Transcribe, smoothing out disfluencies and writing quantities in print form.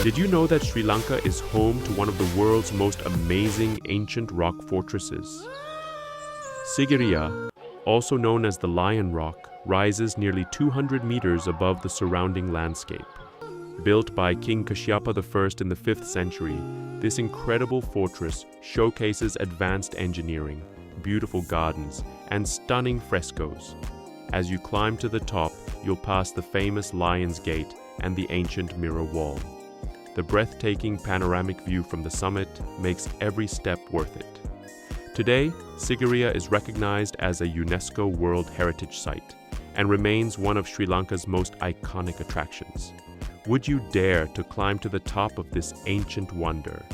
Did you know that Sri Lanka is home to one of the world's most amazing ancient rock fortresses? Sigiriya, also known as the Lion Rock, rises nearly 200 meters above the surrounding landscape. Built by King Kashyapa I in the 5th century, this incredible fortress showcases advanced engineering, beautiful gardens, and stunning frescoes. As you climb to the top, you'll pass the famous Lion's Gate and the ancient Mirror Wall. The breathtaking panoramic view from the summit makes every step worth it. Today, Sigiriya is recognized as a UNESCO World Heritage Site and remains one of Sri Lanka's most iconic attractions. Would you dare to climb to the top of this ancient wonder?